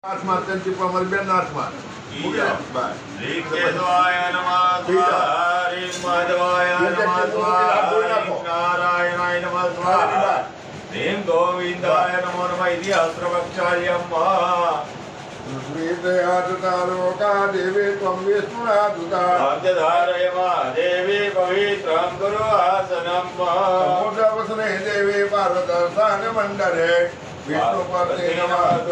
नाथमा त्यांची प्रमाणे नाथमा ऋग्वेदाय नमः स्वाहा ऋग्वेदाय नमः स्वाहा नारायणाय नमः स्वाहा ह्रीं गोविन्दाय नमो नमः इति अस्त्रवक्षायम् श्रीदयादतालोका देवी त्वं विष्णुनादुता अब्जधारय देवी पवित्रं कुरु आसनम् समुद्रवसने देवी पार्वतस्थानमण्डले विष्णुपत्नी नमः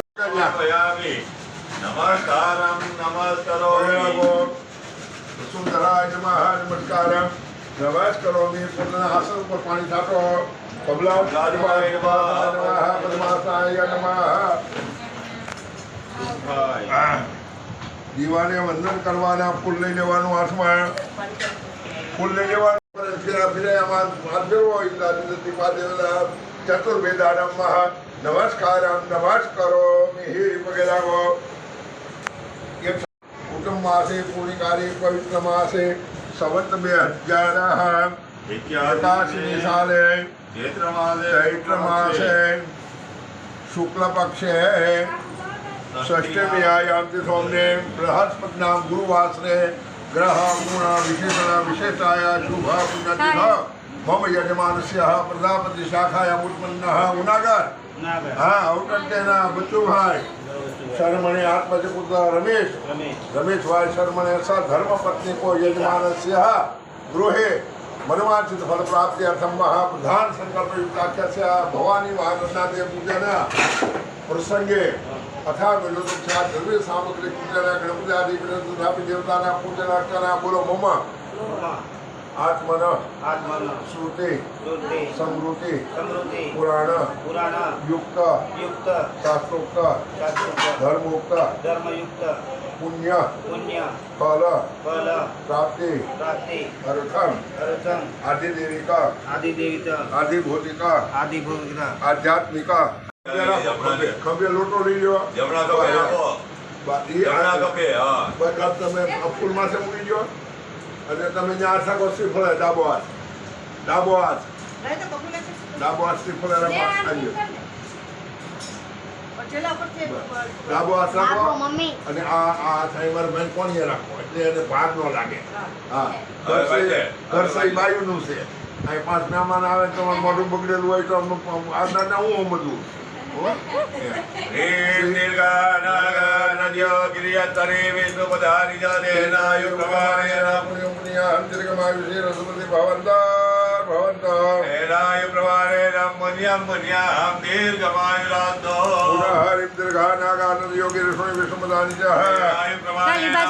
नमस्कारं नमस्करोमि सुंदराय नमः नमस्कारं नमस्करोमि पूर्ण आसन पर पानी छाटो कबला गाजवाय नमः पद्मासाय नमः દીવાને વંદન કરવાના ફૂલ લઈ લેવાનું હાથમાં ફૂલ લઈ લેવાનું ફેરા ફેરા આમાં હાથ ફેરવો ઇન્દ્રાદેવના ચતુર્વેદાનમઃ નમસ્કારમ નમસ્કરોમિ વગેરે કુટુંબ માસે પૂર્ણિકારી પવિત્ર માસે સંવત 2081 સાલે ચૈત્ર માસે શુક્લ પક્ષે षष्ठीयाम सोमने बृहस्पति नाम गुरुवासरे ग्रह गुण विशेषण विशेषाया शुभ पुण्यतिथ मम यजमानस्य प्रजापति शाखाया उत्पन्न उनागर हाँ औटंटेना बच्चू भाई शर्मणे आत्मज पुत्र रमेश भाई शर्मणे स धर्म पत्नी को यजमानस्य गृहे मनवांचित फल प्राप्ति अर्थम प्रधान संकल्प युक्ताख्य भवानी महागणा देव पूजन प्रसंगे अथा विलोकक्षा द्रव्य सामग्री पूजना गणपति आदि विरोधापि देवताना पूजन अर्चना बोलो मम आत्मन श्रुति समृति पुराण युक्त शास्त्रोक्त धर्मोक्त पुण्य फल प्राप्ति अर्थम आदिदेविका आध्यात्मिक खबे लोटो लई लो जमणा कपे आपो जमणा कपे हां બધા તમે ફૂલ માસે મૂકી દો અને તમે ત્યાં આઠા કોસી ફળે ડાબો હાથ ડાબો હાથ થી ફળે રાખો ડાબો હાથ રાખો અને આ સાઈમર બેન કોણીએ રાખો એટલે એને ભાર ન લાગે હા ઘર સહી બાયુનું છે આ પાંચ મહેમાન આવે તો મોઢું બગડેલું હોય તો આજના હું બધું नद्यो गिरियतरे विष्णुपदारि जातेनायु प्रमाणेन दीर्घमायुषे रसपति भवन्तः प्रमाणेन मुन्यां दीर्घमायुरान्तो हरिं दीर्घानागा नद्यो गिरिष्णु विष्णुपदानि च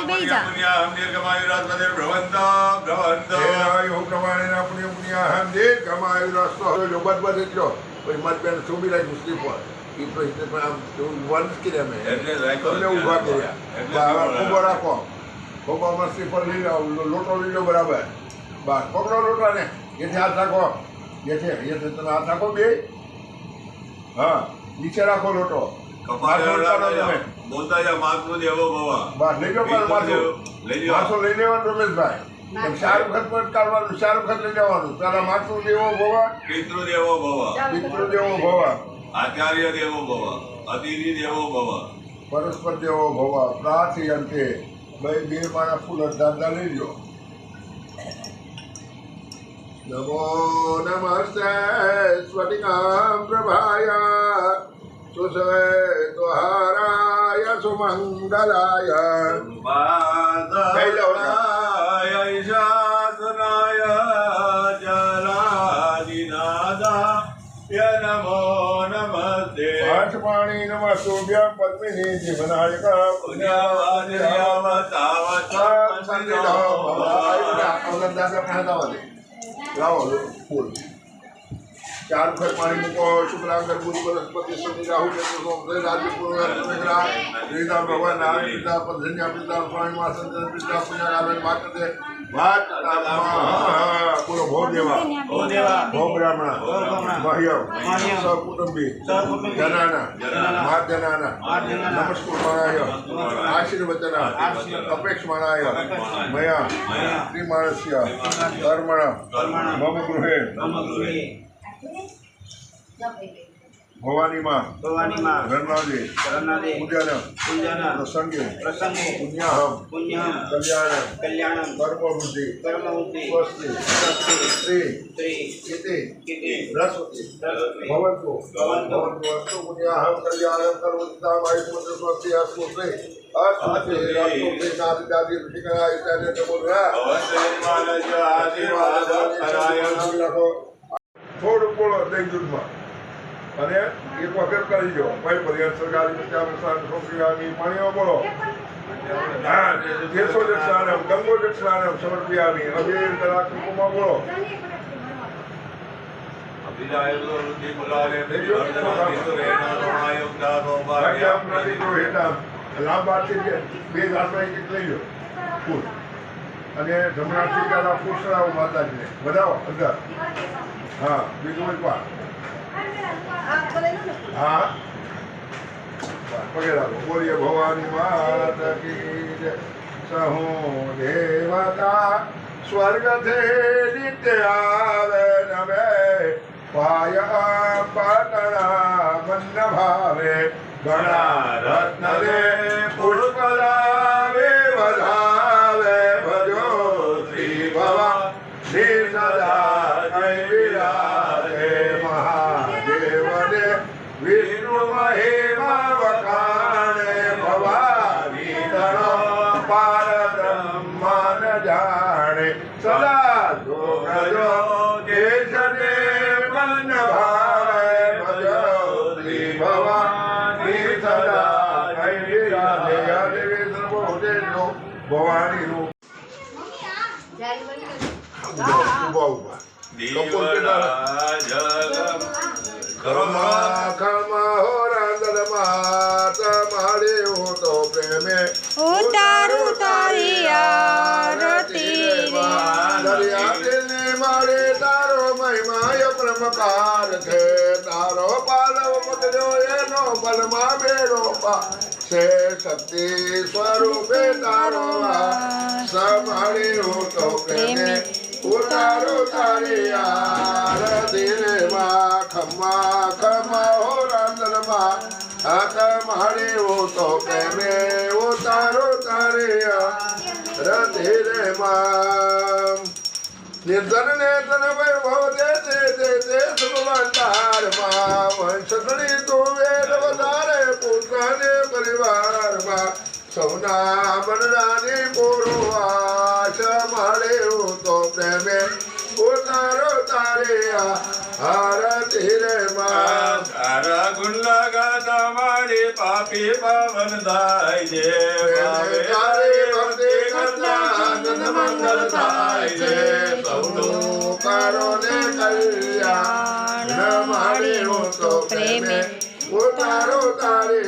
मुन्यां दीर्घमायुरात्मदेव भ्रवन्तो आयु प्रमाणेन पुण्यं दीर्घमायुरस्तो जो बद એટલો કોઈ મત બેન સુબી લાઈ મુસ્તી પર એ તો એટલે પણ આમ વન કર્યા મેં એટલે રાખો તમને ઊભા કર્યા ઊભો રાખો ખોબા મસ્તી પર લઈ લો લોટો લઈ લો બરાબર બસ પકડો લોટાને એથી હાથ રાખો એથી તમે હાથ રાખો બે હા નીચે રાખો લોટો બોલતા જા માથું દેવો ભવા બસ લઈ લો માથું લઈ લેવાનું રમેશભાઈ શાહરુખ ખાન પર કાઢવાનું શાહરુખ ખાન લઈ લેવાનું તારા માથું દેવો ભવા પિતૃદેવો ભવા આચાર્ય દેવો ભવ અતિથિ દેવો ભવ પરસ્પર દેવો ભવ પ્રાથી અંતે બે મારા ફૂલ દાદા લઈ લો નમો નમસ્તે સ્ફટિકામ પ્રભાય સુશ્વેતહારાય સુમંગલાય ઈશાસનાય જલાદિનાદા નમો નમસ્તે પાઠમાણી નમસ્તુભ્યં પદ્મિની જીવનાયક લાવો ફૂલ ચાર વખત પાણી મૂકો શુક્લાંગર બુધ બૃહસ્પતિ શનિ રાહુ રાજ્ય ભગવાન નારાયણ પિતા પધન્યા પિતા સ્વામી માસંદર પિતા પુણ્યકારણ માતૃ બોલો ભો દેવા ભો બ્રાહ્મણ મહ્યમ સકુટુંબી જનાના મહાજનાના નમસ્કુમાય આશીર્વચના અપેક્ષમાણાય મયા શ્રીમાણસ્ય કર્મણ મમ ગૃહે ભવાની માં ભવાની માં રણનાદે રણનાદે પૂજન પૂજન પ્રસંગે પ્રસંગે પુણ્યાહમ પુણ્યમ કલ્યાણમ કલ્યાણમ કર્મવૃદ્ધિ કર્મવૃદ્ધિ સ્વસ્તિ સ્વસ્તિ શ્રી શ્રી ઇતિ કિતિ રસવતિ રસવતિ ભવન્તુ ભવન્તુ અસ્તુ પુણ્યાહમ કલ્યાણમ કર્મવૃદ્ધિતામ આયુષ્મત્ર સ્વસ્તિ અસ્તુ શ્રી અસ્તુ શ્રી રાષ્ટ્ર શ્રી નાદ દાદી ઋષિકરા ઇત્યાદિ નમોદરા ભવંતયજમાનસ્ય આશીર્વાદ કરાય થોડું બોલો દૈજુદમાં અને એક વખત કરી દો ભાઈ પર્યાય સરકારી વિદ્યા સંસ્કૃતિ પાણીમાં બોલો હા કેશો દક્ષાણમ ગંગો દક્ષાણમ સમર્પયામી અબીર કલા કુકુમમાં બોલો અભિજાયવૃદ્ધિ મુલારે વર્ધનાયુક્તા ભાગ્યામ પ્રતિક્રો હેઠામ લાંબાથી બે દાંતમાં એક લઈ લો ફૂલ અને જમણા ટીકાના ફૂસડાઓ માતાજીને વધાવો અંદર હા બીજું એક વાર હા પગે લાગો બોલીએ ભવાની માતા કી જય સહુ દેવતા સ્વર્ગથી નિત્ય આવે નવે પાય પાટણા મન્ન ભાવે ઘણા રત્ન દે પુષ્પલાવે વધાવે ભજો શ્રી ભવા સદા જય વિરાજે મહાદેવને વિષ્ણુ મહિમા વખાણે ભવાની ગણો પાર બ્રહ્મન જાણે સદા જોગજો કેશને મન ભાવે ભજો શ્રી ભવાની સદા જય વિરાજે દેવી સર્વોજે ભવાની રૂપ ઉભા ઉતારું તારી આરતી મારે તારો મહિમાય પ્રમકાર છે તારો પાલવ પકડ્યો એનો બલમાં બેડો છે શક્તિ સ્વરૂપે તારો સંભાળ્યો તો પ્રેમે ઉતારો તારી આરતી રે માં ખમ્મા ખમ્મા હો રાંદરમાં હાથ માળ્યો તો પ્રેમે ઉતારો તારી આરતી રે માં નિર્ધન ને ધન વૈભવ દે સુખવંતારમાં વંશધણી તો વેદ વધારે પુત્રને પરિવારમાં સૌના બનરાની પૂરો આશ મળ્યો તો પ્રેમે ઉતારો તારે આરતી રે માં તારા ગુણ લગાતા મારી પાપી પાવન થાય છે તારી ભક્તિ કરતા જન મંગલ થાય છે સૌનું કરો ને કલ્યાણ મળ્યો તો પ્રેમે ઉતારો તારે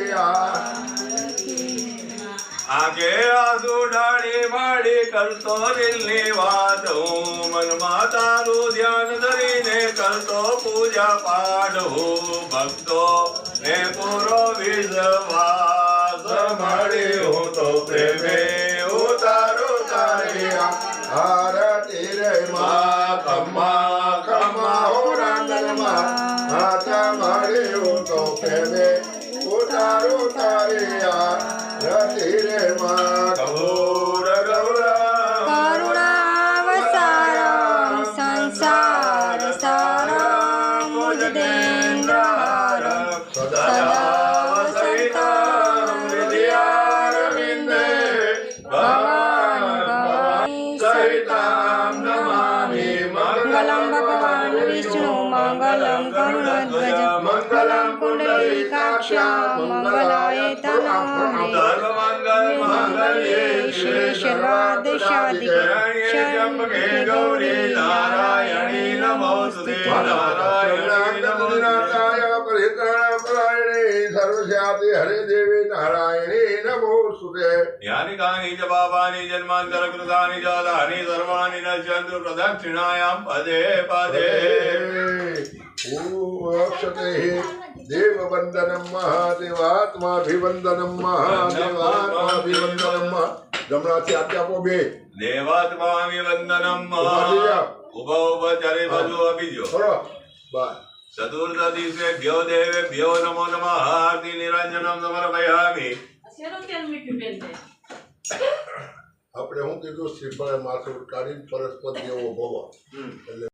આગે આસુ ડાળી માડી કરતો દિલની વાત હું મનમાં તારું ધ્યાન ધરીને કરતો પૂજા પાઠ હું ભક્તો ને પૂરો વિશ્વાસ મળ્યો તો પ્રેમે ઉતારો તારે આરતી રે માં ખમ્મા ખમ્મા હો રાંદરમાં હાથ મળ્યો તો પ્રેમે ઉતારો તારે આરતી રે માં ગૌર ગૌરા કરુણાવસારમ સંસાર સારમ મુજદેન્દ્રહારમ સદા વસંતમ હૃદયારવિંદે ભવાની સહિતામ નમામિ મંગલમ ભગવાન વિષ્ણુ મંગલમ કરુણધ્વજ મંગલમ પુંડરીકાક્ષ મંગલાય તનોહરે શ્રી સર્વાદશાધિકે ગૌરી નારાયણી નમોસ્તે નારાયણી સર્વસ્યાતિ હરે દેવી નારાયણી નમોસ્તુતે યાની કાની ચ પાપાની જન્માંતર કૃતાની ચ દાની સર્વાણી નશ્યન્તુ પ્રદક્ષિણાયામ પદે પદે અક્ષતે દેવવંદનમ મહાદેવાત્માભિવંદનમ મહાદેવાત્માભિવંદનમ જમણાથી આજ્ઞા આપો બે દેવાત્મામિ વંદનમ ઉભા થઈ જાઓ. ઉભા ઉભા ચારે બાજુ આપી દો થોડો બસ चतुर्दशीभ्यो देवेभ्यो नमो नमः आरती निरंजनम समर्पयामि આપણે શું કીધું શ્રીફળે માથું કાઢી પરસ્પર દેવો ભવ એટલે